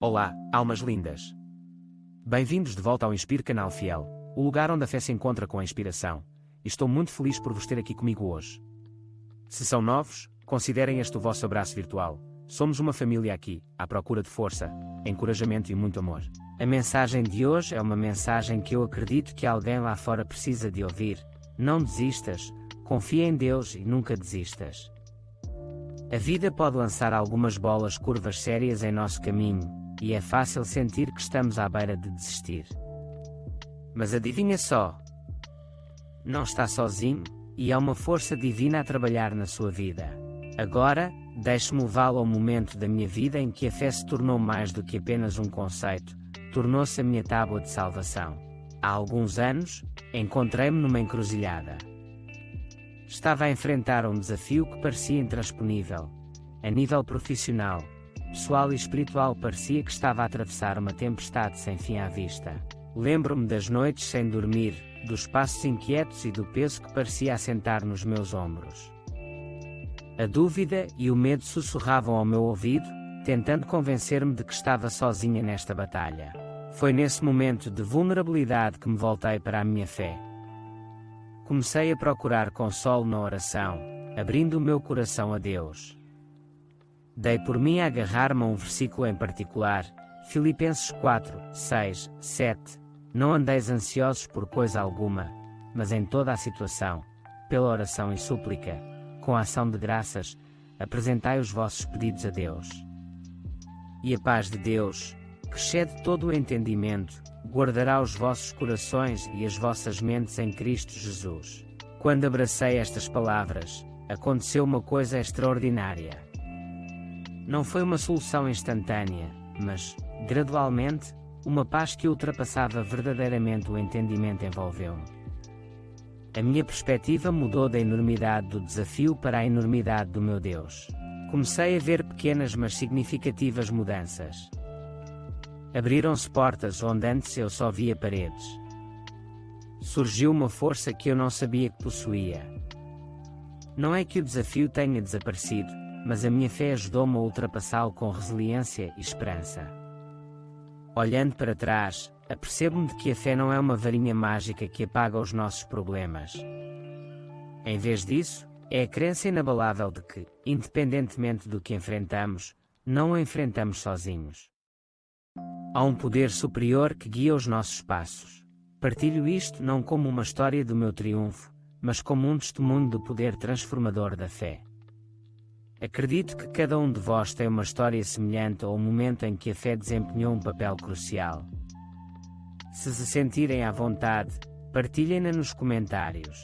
Olá, almas lindas! Bem-vindos de volta ao Inspire Canal Fiel, o lugar onde a fé se encontra com a inspiração. Estou muito feliz por vos ter aqui comigo hoje. Se são novos, considerem este o vosso abraço virtual. Somos uma família aqui, à procura de força, encorajamento e muito amor. A mensagem de hoje é uma mensagem que eu acredito que alguém lá fora precisa de ouvir. Não desistas, confia em Deus e nunca desistas. A vida pode lançar algumas bolas curvas sérias em nosso caminho, e é fácil sentir que estamos à beira de desistir. Mas adivinha só? Não está sozinho, e há uma força divina a trabalhar na sua vida. Agora, deixe-me levá-lo ao momento da minha vida em que a fé se tornou mais do que apenas um conceito, tornou-se a minha tábua de salvação. Há alguns anos, encontrei-me numa encruzilhada. Estava a enfrentar um desafio que parecia intransponível. A nível profissional, pessoal e espiritual, parecia que estava a atravessar uma tempestade sem fim à vista. Lembro-me das noites sem dormir, dos passos inquietos e do peso que parecia assentar nos meus ombros. A dúvida e o medo sussurravam ao meu ouvido, tentando convencer-me de que estava sozinha nesta batalha. Foi nesse momento de vulnerabilidade que me voltei para a minha fé. Comecei a procurar consolo na oração, abrindo o meu coração a Deus. Dei por mim a agarrar-me a um versículo em particular, Filipenses 4, 6, 7. Não andeis ansiosos por coisa alguma, mas em toda a situação, pela oração e súplica, com a ação de graças, apresentai os vossos pedidos a Deus. E a paz de Deus, que excede todo o entendimento, guardará os vossos corações e as vossas mentes em Cristo Jesus. Quando abracei estas palavras, aconteceu uma coisa extraordinária. Não foi uma solução instantânea, mas, gradualmente, uma paz que ultrapassava verdadeiramente o entendimento envolveu-me. A minha perspectiva mudou da enormidade do desafio para a enormidade do meu Deus. Comecei a ver pequenas mas significativas mudanças. Abriram-se portas onde antes eu só via paredes. Surgiu uma força que eu não sabia que possuía. Não é que o desafio tenha desaparecido, mas a minha fé ajudou-me a ultrapassá-lo com resiliência e esperança. Olhando para trás, apercebo-me de que a fé não é uma varinha mágica que apaga os nossos problemas. Em vez disso, é a crença inabalável de que, independentemente do que enfrentamos, não o enfrentamos sozinhos. Há um poder superior que guia os nossos passos. Partilho isto não como uma história do meu triunfo, mas como um testemunho do poder transformador da fé. Acredito que cada um de vós tem uma história semelhante ao momento em que a fé desempenhou um papel crucial. Se sentirem à vontade, partilhem-na nos comentários.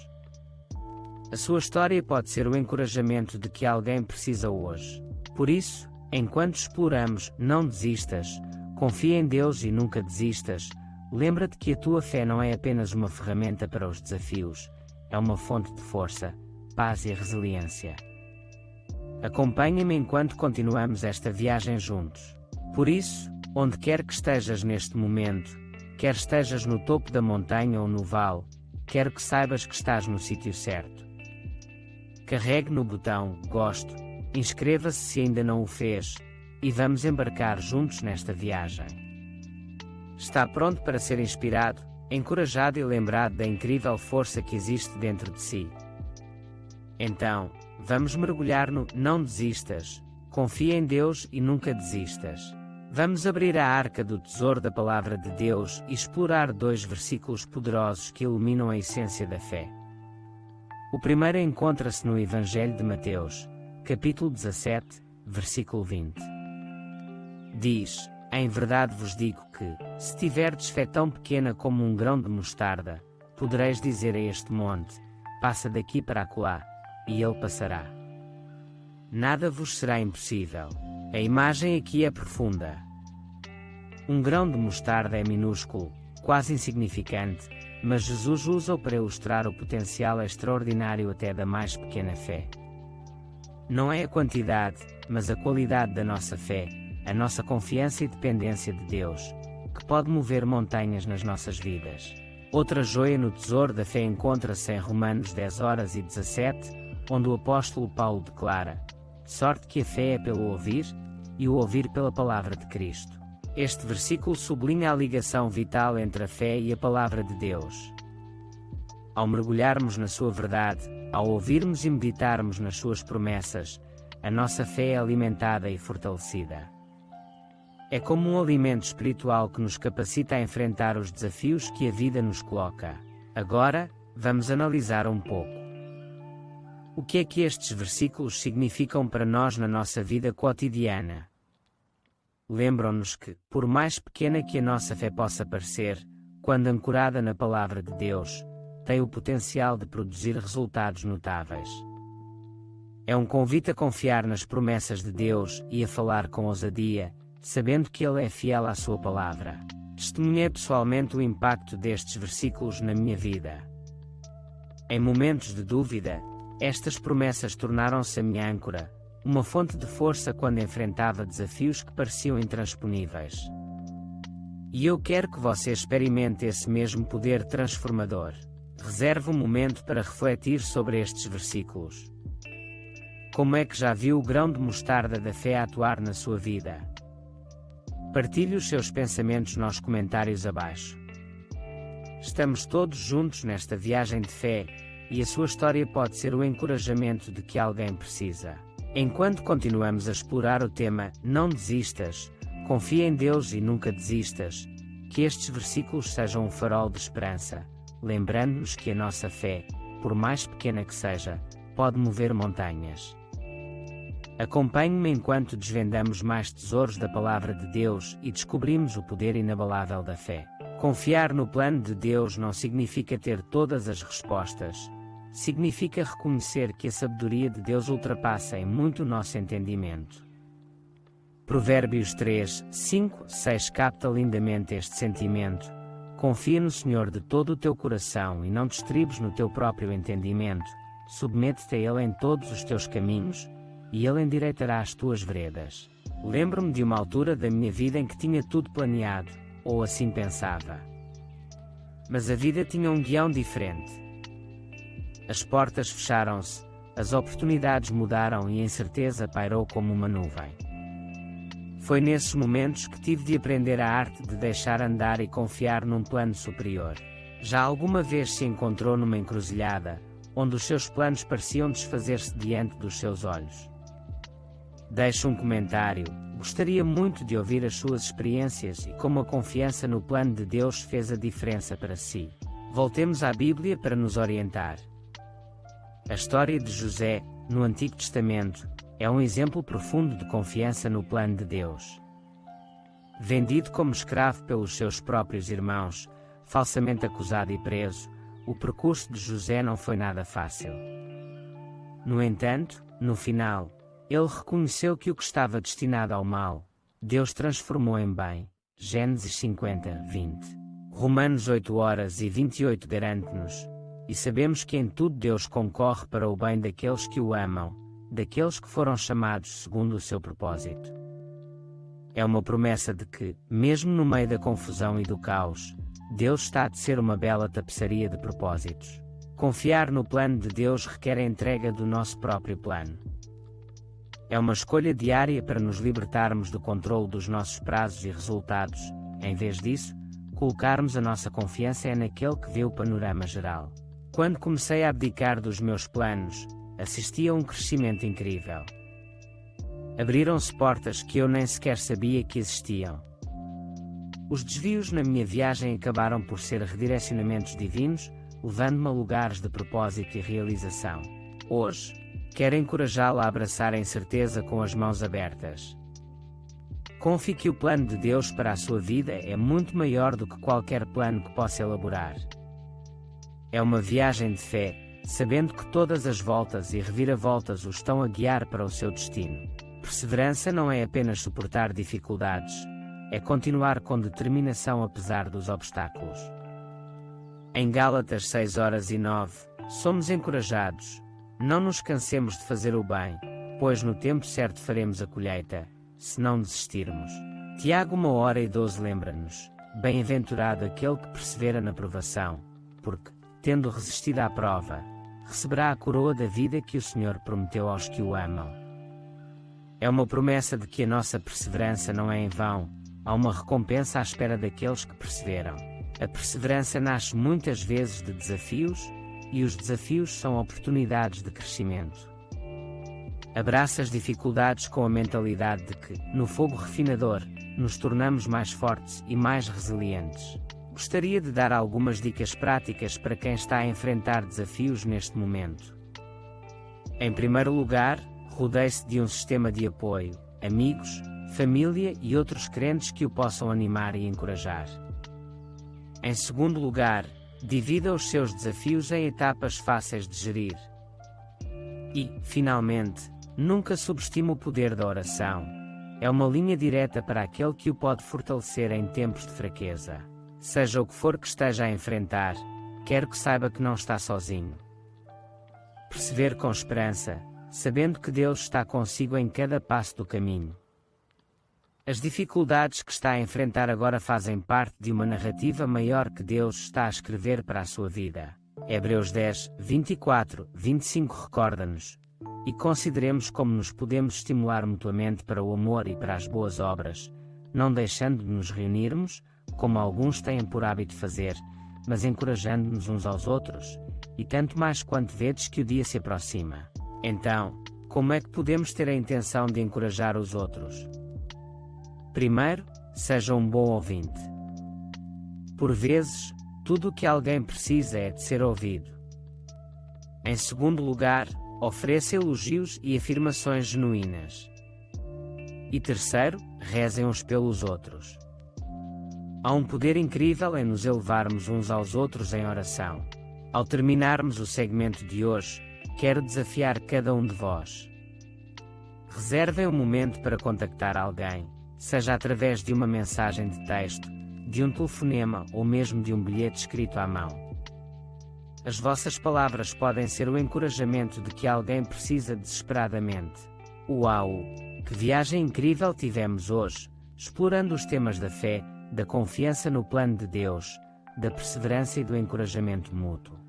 A sua história pode ser o encorajamento de que alguém precisa hoje. Por isso, enquanto exploramos, não desistas, confia em Deus e nunca desistas. Lembra-te que a tua fé não é apenas uma ferramenta para os desafios, é uma fonte de força, paz e resiliência. Acompanha-me enquanto continuamos esta viagem juntos. Por isso, onde quer que estejas neste momento, quer estejas no topo da montanha ou no vale, quero que saibas que estás no sítio certo. Carregue no botão Gosto, inscreva-se se ainda não o fez, e vamos embarcar juntos nesta viagem. Está pronto para ser inspirado, encorajado e lembrado da incrível força que existe dentro de si? Então, vamos mergulhar no Não Desistas, confia em Deus e nunca desistas. Vamos abrir a arca do tesouro da Palavra de Deus e explorar 2 versículos poderosos que iluminam a essência da fé. O primeiro encontra-se no Evangelho de Mateus, capítulo 17, versículo 20. Diz: Em verdade vos digo que, se tiverdes fé tão pequena como um grão de mostarda, podereis dizer a este monte: passa daqui para acolá, e ele passará. Nada vos será impossível. A imagem aqui é profunda. Um grão de mostarda é minúsculo, quase insignificante, mas Jesus usa-o para ilustrar o potencial extraordinário até da mais pequena fé. Não é a quantidade, mas a qualidade da nossa fé, a nossa confiança e dependência de Deus, que pode mover montanhas nas nossas vidas. Outra joia no tesouro da fé encontra-se em Romanos 10:17, onde o apóstolo Paulo declara: de sorte que a fé é pelo ouvir, e o ouvir pela palavra de Cristo. Este versículo sublinha a ligação vital entre a fé e a palavra de Deus. Ao mergulharmos na sua verdade, ao ouvirmos e meditarmos nas suas promessas, a nossa fé é alimentada e fortalecida. É como um alimento espiritual que nos capacita a enfrentar os desafios que a vida nos coloca. Agora, vamos analisar um pouco. O que é que estes versículos significam para nós na nossa vida cotidiana? Lembram-nos que, por mais pequena que a nossa fé possa parecer, quando ancorada na palavra de Deus, tem o potencial de produzir resultados notáveis. É um convite a confiar nas promessas de Deus e a falar com ousadia, sabendo que Ele é fiel à sua palavra. Testemunhei pessoalmente o impacto destes versículos na minha vida. Em momentos de dúvida, estas promessas tornaram-se a minha âncora, uma fonte de força quando enfrentava desafios que pareciam intransponíveis. E eu quero que você experimente esse mesmo poder transformador. Reserve um momento para refletir sobre estes versículos. Como é que já viu o grão de mostarda da fé atuar na sua vida? Partilhe os seus pensamentos nos comentários abaixo. Estamos todos juntos nesta viagem de fé, e a sua história pode ser o encorajamento de que alguém precisa. Enquanto continuamos a explorar o tema "Não desistas", confia em Deus e nunca desistas, que estes versículos sejam um farol de esperança, lembrando-nos que a nossa fé, por mais pequena que seja, pode mover montanhas. Acompanhe-me enquanto desvendamos mais tesouros da palavra de Deus e descobrimos o poder inabalável da fé. Confiar no plano de Deus não significa ter todas as respostas. Significa reconhecer que a sabedoria de Deus ultrapassa em muito o nosso entendimento. Provérbios 3, 5, 6 capta lindamente este sentimento. Confia no Senhor de todo o teu coração e não te estribes no teu próprio entendimento. Submete-te a Ele em todos os teus caminhos, e Ele endireitará as tuas veredas. Lembro-me de uma altura da minha vida em que tinha tudo planeado, ou assim pensava. Mas a vida tinha um guião diferente. As portas fecharam-se, as oportunidades mudaram e a incerteza pairou como uma nuvem. Foi nesses momentos que tive de aprender a arte de deixar andar e confiar num plano superior. Já alguma vez se encontrou numa encruzilhada, onde os seus planos pareciam desfazer-se diante dos seus olhos? Deixe um comentário. Gostaria muito de ouvir as suas experiências e como a confiança no plano de Deus fez a diferença para si. Voltemos à Bíblia para nos orientar. A história de José, no Antigo Testamento, é um exemplo profundo de confiança no plano de Deus. Vendido como escravo pelos seus próprios irmãos, falsamente acusado e preso, o percurso de José não foi nada fácil. No entanto, no final, ele reconheceu que o que estava destinado ao mal, Deus transformou em bem. Gênesis 50, 20. Romanos 8:28 garante-nos: e sabemos que em tudo Deus concorre para o bem daqueles que o amam, daqueles que foram chamados segundo o seu propósito. É uma promessa de que, mesmo no meio da confusão e do caos, Deus está a tecer uma bela tapeçaria de propósitos. Confiar no plano de Deus requer a entrega do nosso próprio plano. É uma escolha diária para nos libertarmos do controle dos nossos prazos e resultados. Em vez disso, colocarmos a nossa confiança naquele que vê o panorama geral. Quando comecei a abdicar dos meus planos, assisti a um crescimento incrível. Abriram-se portas que eu nem sequer sabia que existiam. Os desvios na minha viagem acabaram por ser redirecionamentos divinos, levando-me a lugares de propósito e realização. Hoje, quero encorajá-la a abraçar a incerteza com as mãos abertas. Confie que o plano de Deus para a sua vida é muito maior do que qualquer plano que possa elaborar. É uma viagem de fé, sabendo que todas as voltas e reviravoltas o estão a guiar para o seu destino. Perseverança não é apenas suportar dificuldades, é continuar com determinação apesar dos obstáculos. Em Gálatas 6:9, somos encorajados: não nos cansemos de fazer o bem, pois no tempo certo faremos a colheita, se não desistirmos. Tiago 1:12 lembra-nos: bem-aventurado aquele que persevera na provação, porque, tendo resistido à prova, receberá a coroa da vida que o Senhor prometeu aos que o amam. É uma promessa de que a nossa perseverança não é em vão, há uma recompensa à espera daqueles que perseveram. A perseverança nasce muitas vezes de desafios, e os desafios são oportunidades de crescimento. Abraça as dificuldades com a mentalidade de que, no fogo refinador, nos tornamos mais fortes e mais resilientes. Gostaria de dar algumas dicas práticas para quem está a enfrentar desafios neste momento. Em primeiro lugar, rodeie-se de um sistema de apoio, amigos, família e outros crentes que o possam animar e encorajar. Em segundo lugar, divida os seus desafios em etapas fáceis de gerir. E, finalmente, nunca subestime o poder da oração. É uma linha direta para aquele que o pode fortalecer em tempos de fraqueza. Seja o que for que esteja a enfrentar, quero que saiba que não está sozinho. Persevere com esperança, sabendo que Deus está consigo em cada passo do caminho. As dificuldades que está a enfrentar agora fazem parte de uma narrativa maior que Deus está a escrever para a sua vida. Hebreus 10, 24, 25 recorda-nos: e consideremos como nos podemos estimular mutuamente para o amor e para as boas obras, não deixando de nos reunirmos, como alguns têm por hábito fazer, mas encorajando-nos uns aos outros, e tanto mais quanto vedes que o dia se aproxima. Então, como é que podemos ter a intenção de encorajar os outros? Primeiro, seja um bom ouvinte. Por vezes, tudo o que alguém precisa é de ser ouvido. Em segundo lugar, ofereça elogios e afirmações genuínas. E terceiro, rezem uns pelos outros. Há um poder incrível em nos elevarmos uns aos outros em oração. Ao terminarmos o segmento de hoje, quero desafiar cada um de vós. Reservem um momento para contactar alguém, seja através de uma mensagem de texto, de um telefonema ou mesmo de um bilhete escrito à mão. As vossas palavras podem ser o encorajamento de que alguém precisa desesperadamente. Uau! Que viagem incrível tivemos hoje, explorando os temas da fé, da confiança no plano de Deus, da perseverança e do encorajamento mútuo.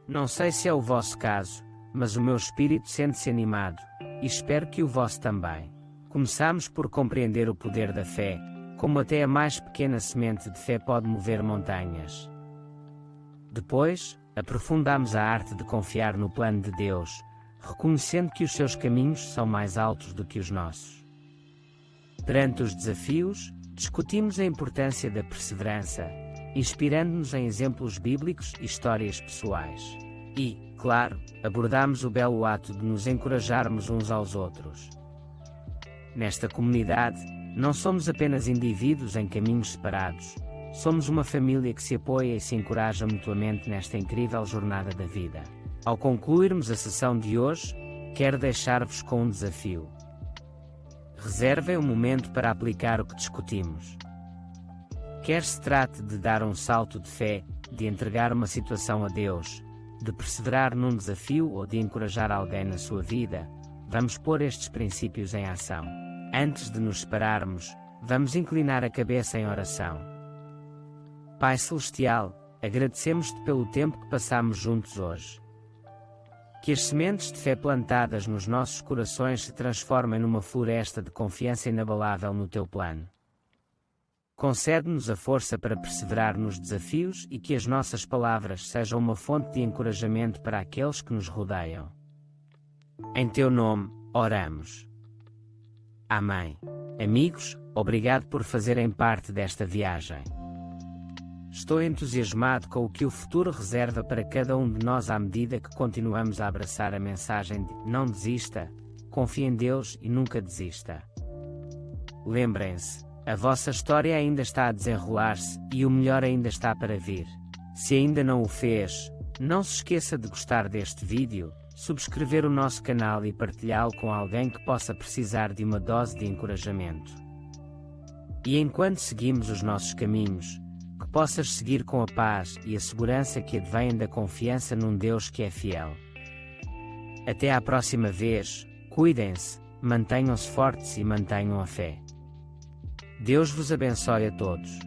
Não sei se é o vosso caso, mas o meu espírito sente-se animado, e espero que o vosso também. Começamos por compreender o poder da fé, como até a mais pequena semente de fé pode mover montanhas. Depois, aprofundamos a arte de confiar no plano de Deus, reconhecendo que os seus caminhos são mais altos do que os nossos. Perante os desafios, discutimos a importância da perseverança, inspirando-nos em exemplos bíblicos e histórias pessoais. E, claro, abordamos o belo ato de nos encorajarmos uns aos outros. Nesta comunidade, não somos apenas indivíduos em caminhos separados, somos uma família que se apoia e se encoraja mutuamente nesta incrível jornada da vida. Ao concluirmos a sessão de hoje, quero deixar-vos com um desafio. Reservem um momento para aplicar o que discutimos. Quer se trate de dar um salto de fé, de entregar uma situação a Deus, de perseverar num desafio ou de encorajar alguém na sua vida, vamos pôr estes princípios em ação. Antes de nos separarmos, vamos inclinar a cabeça em oração. Pai Celestial, agradecemos-te pelo tempo que passamos juntos hoje. Que as sementes de fé plantadas nos nossos corações se transformem numa floresta de confiança inabalável no teu plano. Concede-nos a força para perseverar nos desafios e que as nossas palavras sejam uma fonte de encorajamento para aqueles que nos rodeiam. Em teu nome, oramos. Amém. Amigos, obrigado por fazerem parte desta viagem. Estou entusiasmado com o que o futuro reserva para cada um de nós à medida que continuamos a abraçar a mensagem de não desista, confie em Deus e nunca desista. Lembrem-se, a vossa história ainda está a desenrolar-se e o melhor ainda está para vir. Se ainda não o fez, não se esqueça de gostar deste vídeo, subscrever o nosso canal e partilhá-lo com alguém que possa precisar de uma dose de encorajamento. E enquanto seguimos os nossos caminhos, que possas seguir com a paz e a segurança que advém da confiança num Deus que é fiel. Até à próxima vez, cuidem-se, mantenham-se fortes e mantenham a fé. Deus vos abençoe a todos.